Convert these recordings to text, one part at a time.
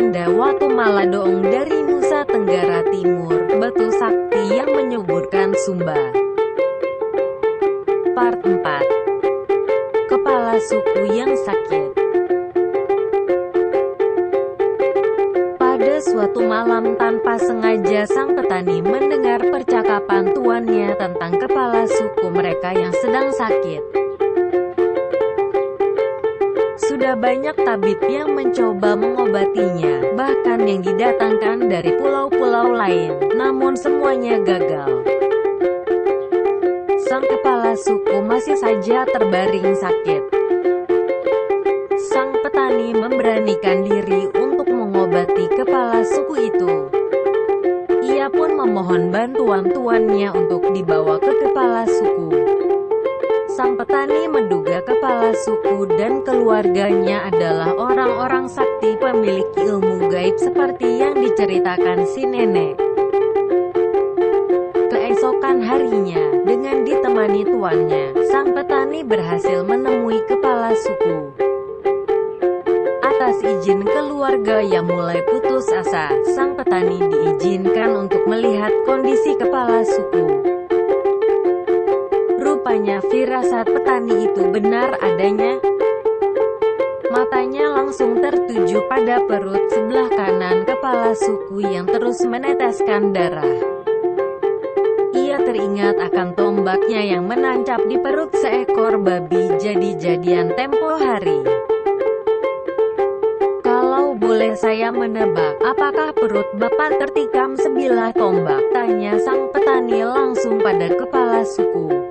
Legenda Watu Maladoong dari Nusa Tenggara Timur, batu sakti yang menyuburkan Sumba. Part 4. Kepala suku yang sakit. Pada suatu malam tanpa sengaja sang petani mendengar percakapan tuannya tentang kepala suku mereka yang sedang sakit. Sudah banyak tabib yang mencoba mengobatinya, bahkan yang didatangkan dari pulau-pulau lain, namun semuanya gagal. Sang kepala suku masih saja terbaring sakit. Sang petani memberanikan diri untuk mengobati kepala suku itu. Ia pun memohon bantuan tuannya untuk dibawa ke kepala suku. Sang petani menduga kepala suku dan keluarganya adalah orang-orang sakti pemilik ilmu gaib seperti yang diceritakan si nenek. Keesokan harinya, dengan ditemani tuannya, sang petani berhasil menemui kepala suku. Atas izin keluarga yang mulai putus asa, sang petani diizinkan untuk melihat kondisi kepala suku. Rupanya firasat petani itu benar adanya. Matanya langsung tertuju pada perut sebelah kanan kepala suku yang terus meneteskan darah. Ia teringat akan tombaknya yang menancap di perut seekor babi jadi-jadian tempo hari. Kalau boleh saya menebak, apakah perut Bapak tertikam sebilah tombak? Tanya sang petani langsung pada kepala suku.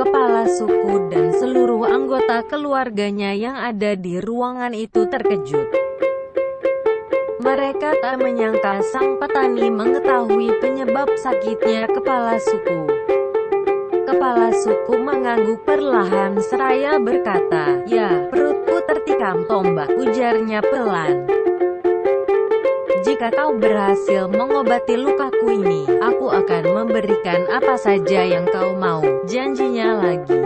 Kepala suku dan seluruh anggota keluarganya yang ada di ruangan itu terkejut. Mereka tak menyangka sang petani mengetahui penyebab sakitnya kepala suku. Kepala suku mengangguk perlahan seraya berkata, "Ya, perutku tertikam tombak," ujarnya pelan. "Jika kau berhasil mengobati lukaku ini, aku akan memberikan apa saja yang kau mau," janjinya lagi.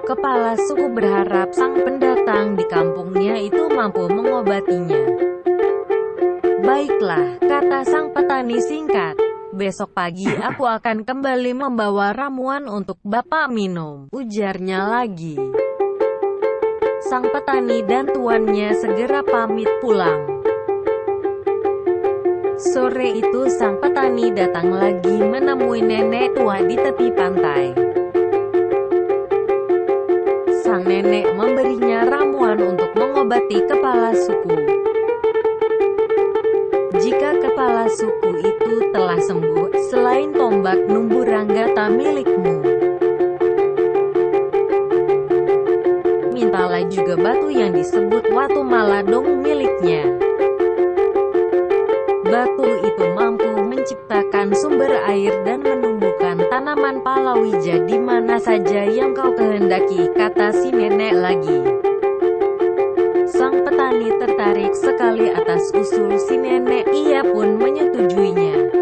Kepala suku berharap sang pendatang di kampungnya itu mampu mengobatinya. "Baiklah," kata sang petani singkat. "Besok pagi aku akan kembali membawa ramuan untuk Bapak minum," ujarnya lagi. Sang petani dan tuannya segera pamit pulang. Sore itu sang petani datang lagi menemui nenek tua di tepi pantai. Sang nenek memberinya ramuan untuk mengobati kepala suku. "Jika kepala suku itu telah sembuh, selain tombak Numburanggata milikmu, mintalah juga batu yang disebut Watu Maladoong miliknya. Batu itu mampu menciptakan sumber air dan menumbuhkan tanaman palawija di mana saja yang kau kehendaki," kata si nenek lagi. Sang petani tertarik sekali atas usul si nenek, ia pun menyetujuinya.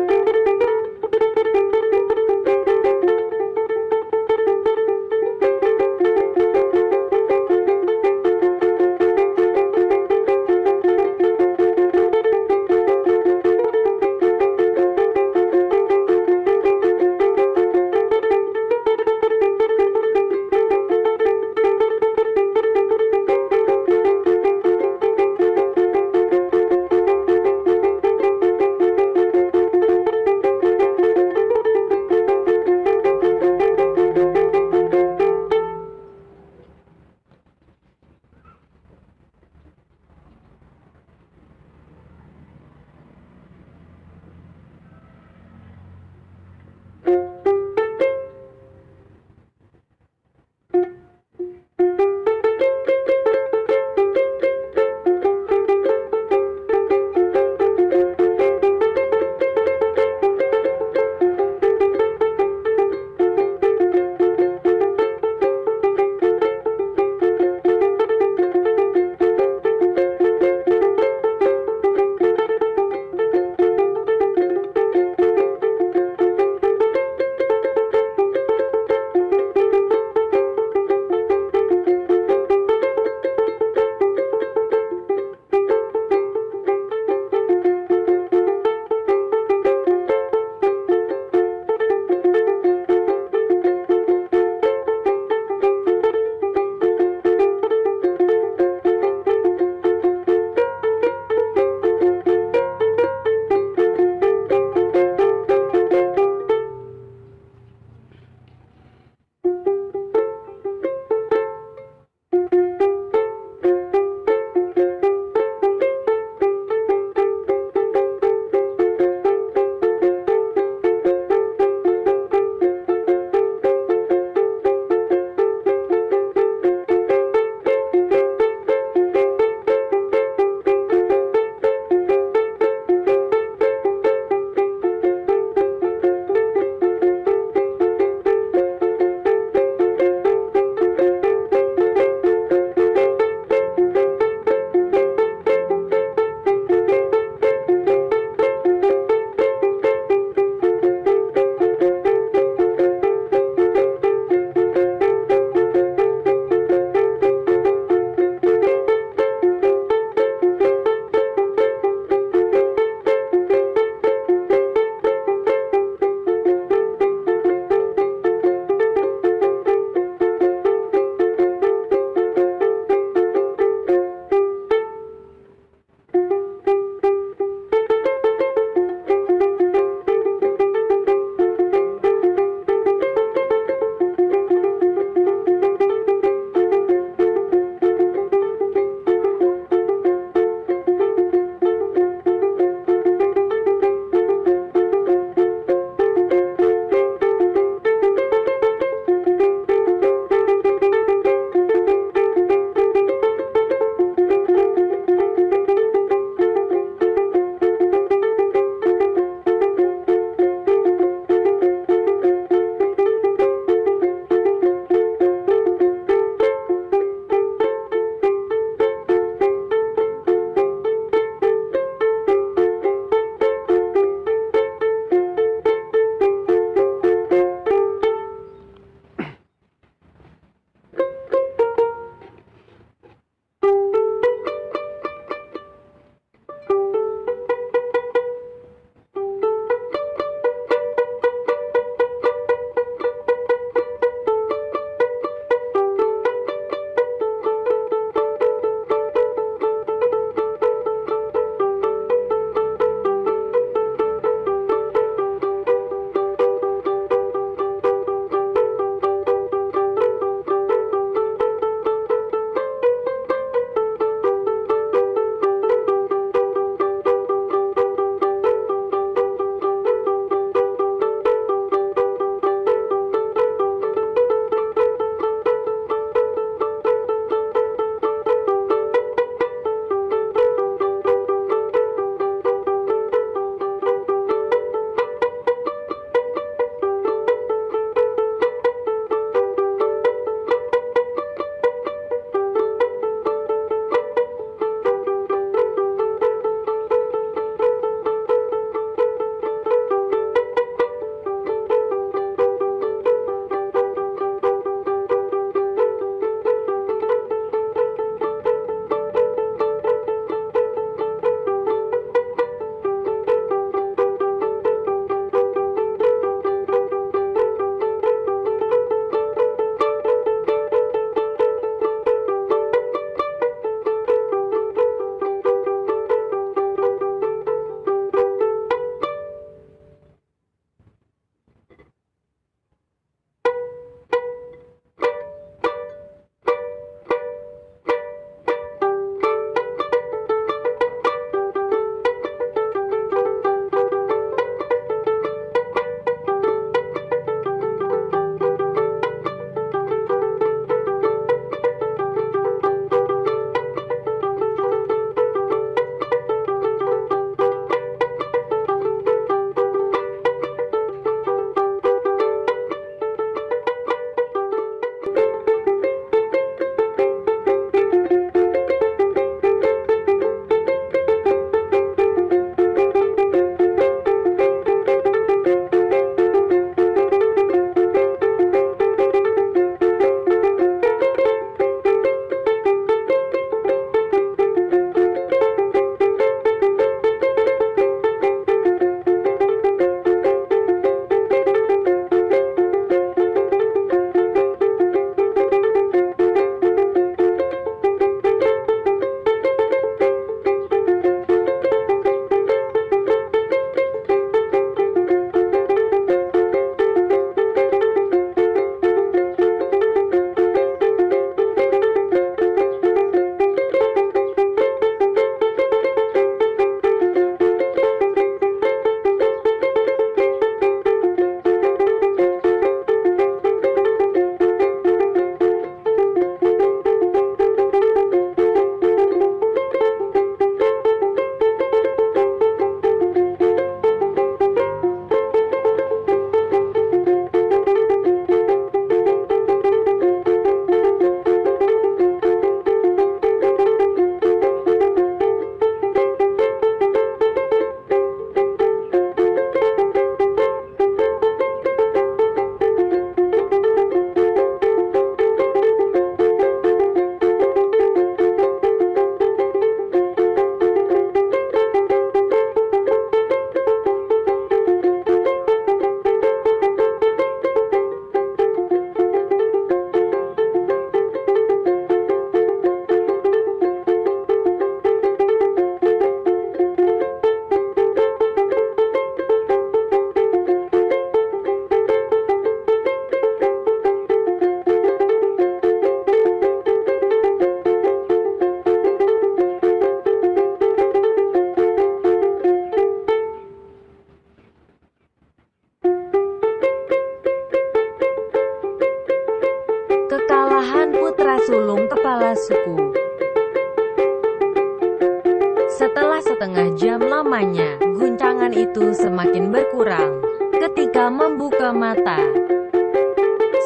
setengah jam lamanya, guncangan itu semakin berkurang. Ketika membuka mata,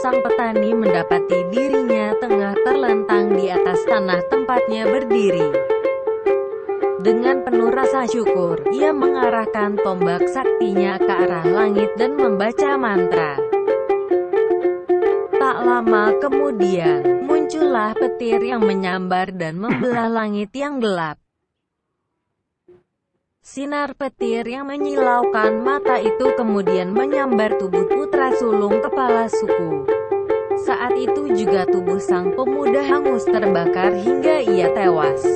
sang petani mendapati dirinya tengah terlentang di atas tanah tempatnya berdiri. Dengan penuh rasa syukur, ia mengarahkan tombak saktinya ke arah langit dan membaca mantra. Tak lama kemudian, muncullah petir yang menyambar dan membelah langit yang gelap. Sinar petir yang menyilaukan mata itu kemudian menyambar tubuh putra sulung kepala suku. Saat itu juga tubuh sang pemuda hangus terbakar hingga ia tewas.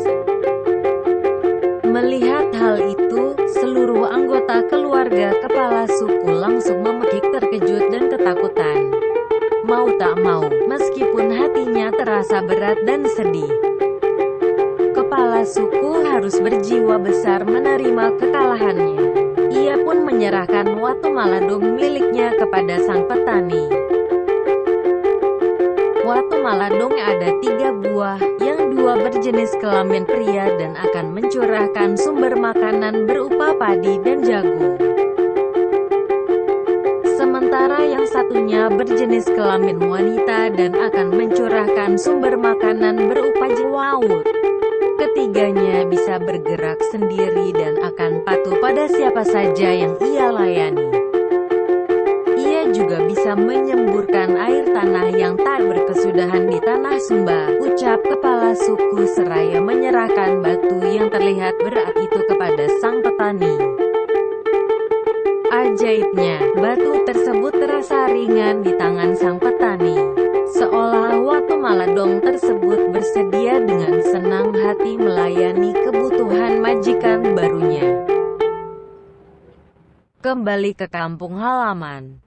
Melihat hal itu, seluruh anggota keluarga kepala suku langsung memekik terkejut dan ketakutan. Mau tak mau, meskipun hatinya terasa berat dan sedih, kepala suku harus berjiwa besar menerima kekalahannya. Ia pun menyerahkan watu maladong miliknya kepada sang petani. Watu maladong ada 3 buah, yang 2 berjenis kelamin pria dan akan mencurahkan sumber makanan berupa padi dan jagung. Sementara yang satunya berjenis kelamin wanita dan akan mencurahkan sumber makanan berupa jewawut. Ketiganya bisa bergerak sendiri dan akan patuh pada siapa saja yang ia layani. Ia juga bisa menyemburkan air tanah yang tak berkesudahan di tanah Sumba, ucap kepala suku seraya menyerahkan batu yang terlihat berat itu kepada sang petani. Ajaibnya, batu tersebut terasa ringan di tangan sang petani. Seolah watu maladong tersebut bersedia dengan senang hati melayani kebutuhan majikan barunya. Kembali ke kampung halaman.